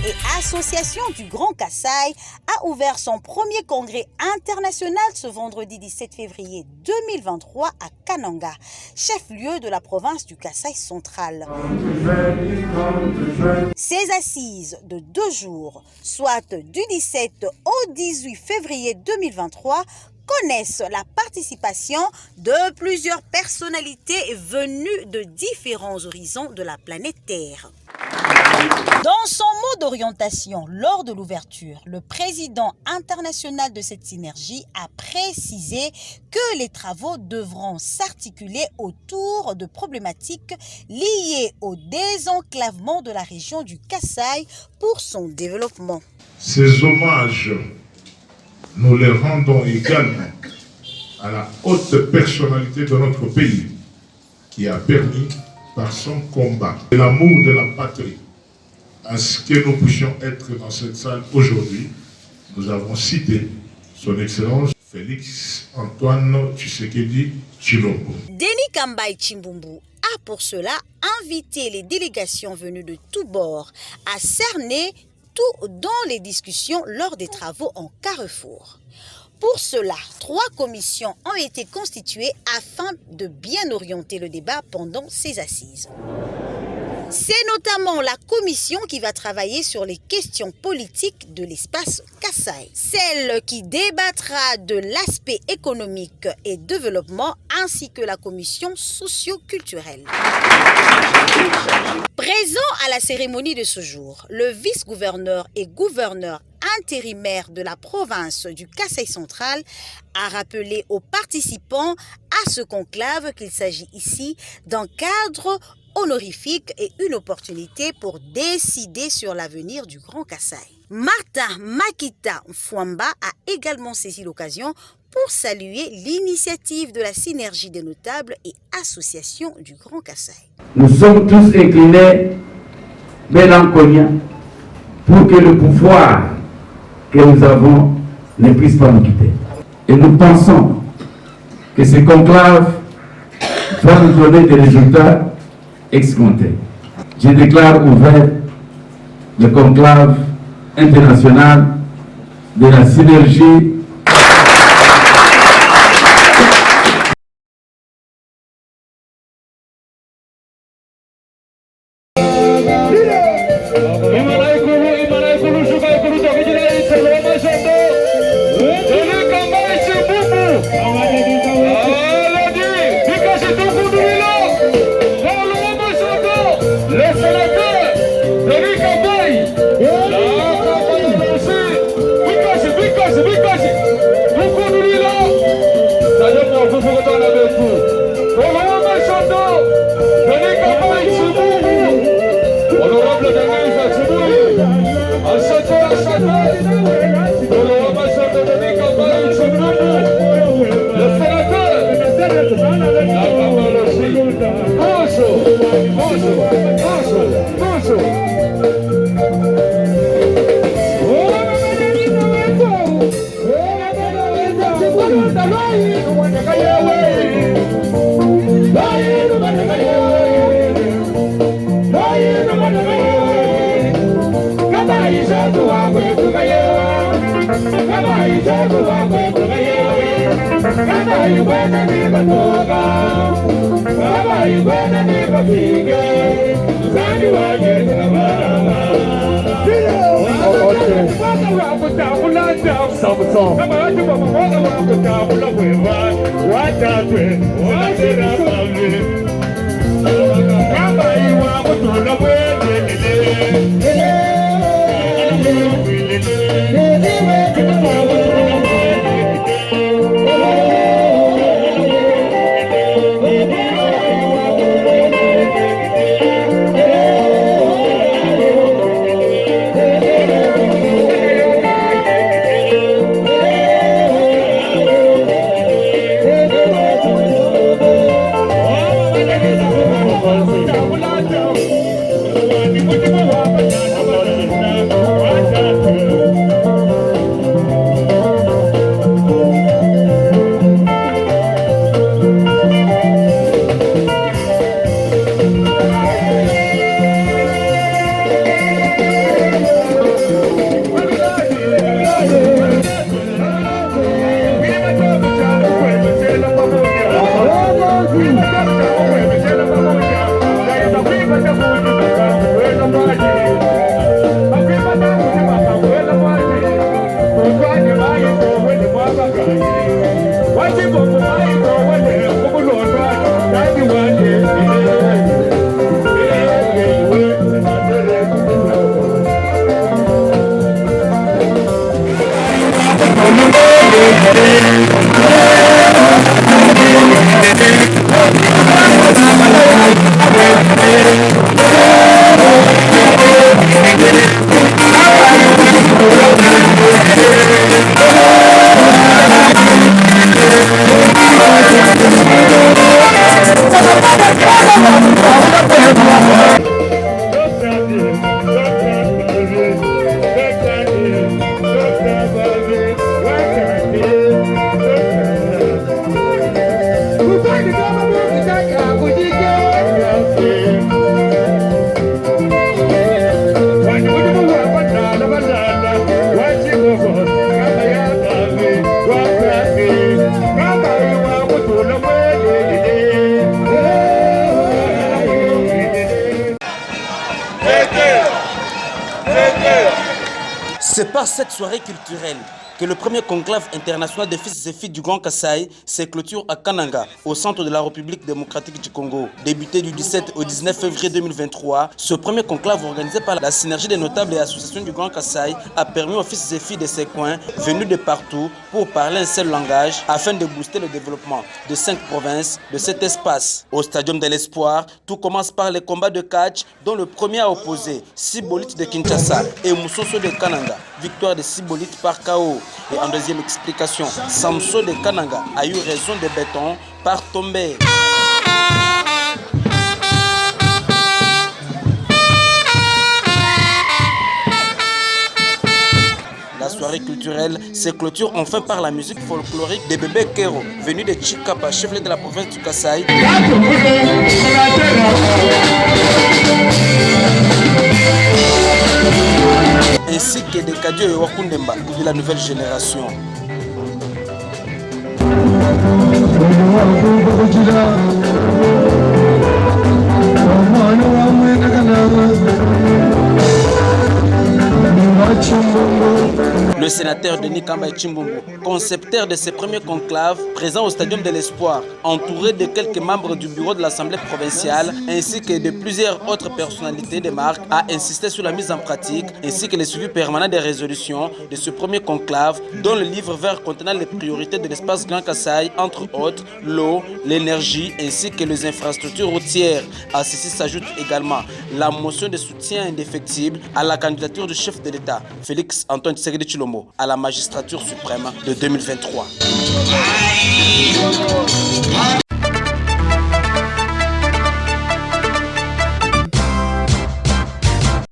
et association du Grand Kasaï a ouvert son premier congrès international ce vendredi 17 février 2023 à Kananga, chef-lieu de la province du Kasaï central. Ces assises de 2 jours, soit du 17 au 18 février 2023, connaissent la participation de plusieurs personnalités venues de différents horizons de la planète Terre. Dans son mot d'orientation lors de l'ouverture, le président international de cette synergie a précisé que les travaux devront s'articuler autour de problématiques liées au désenclavement de la région du Kasaï pour son développement. Ces hommages, nous les rendons également à la haute personnalité de notre pays qui a permis, par son combat et l'amour de la patrie, à ce que nous puissions être dans cette salle aujourd'hui. Nous avons cité son Excellence Félix Antoine Tshisekedi Tshilombo. Denis Kambaï Tshilombo a pour cela invité les délégations venues de tous bords à cerner tout dans les discussions lors des travaux en Carrefour. Pour cela, 3 commissions ont été constituées afin de bien orienter le débat pendant ces assises. C'est notamment la commission qui va travailler sur les questions politiques de l'espace Kasaï, celle qui débattra de l'aspect économique et développement ainsi que la commission socio-culturelle. Présent à la cérémonie de ce jour, le vice-gouverneur et gouverneur intérimaire de la province du Kasaï central a rappelé aux participants à ce conclave qu'il s'agit ici d'un cadre honorifique et une opportunité pour décider sur l'avenir du Grand Kasaï. Martin Makita Fouamba a également saisi l'occasion pour saluer l'initiative de la synergie des notables et associations du Grand Kasaï. Nous sommes tous inclinés, mélancoliens, pour que le pouvoir que nous avons ne puisse pas nous quitter. Et nous pensons que ce conclave va nous donner des résultats escomptés. Je déclare ouvert le conclave international de la synergie . What C'est par cette soirée culturelle que le premier conclave international des fils et filles du Grand Kasaï se clôture à Kananga, au centre de la République démocratique du Congo. Débuté du 17 au 19 février 2023, ce premier conclave organisé par la synergie des notables et associations du Grand Kasaï a permis aux fils et filles de ces coins, venus de partout, pour parler un seul langage, afin de booster le développement de 5 provinces de cet espace. Au Stadium de l'Espoir, tout commence par les combats de catch, dont le premier a opposé Sibolite de Kinshasa et Moussoso de Kananga. Victoire de Sibolite par KO. Et en deuxième explication, Samso de Kananga a eu raison de béton par tomber. La soirée culturelle se clôture enfin par la musique folklorique des bébés Kero, venus de Chikapa, chef-lieu de la province du Kasaï. Ainsi que des Kadio et Wakundemba de la nouvelle génération. Le sénateur Denis Kamba Chimbungu, concepteur de ses premiers conclaves, présent au Stadium de l'Espoir, entouré de quelques membres du bureau de l'Assemblée provinciale, ainsi que de plusieurs autres personnalités de marque, a insisté sur la mise en pratique, ainsi que le suivi permanent des résolutions de ce premier conclave, dont le livre vert contenant les priorités de l'espace Grand Kasaï, entre autres l'eau, l'énergie, ainsi que les infrastructures routières. À ceci s'ajoute également la motion de soutien indéfectible à la candidature du chef de l'État, Félix Antoine Tshisekedi Tshilombo, à la magistrature suprême de 2023.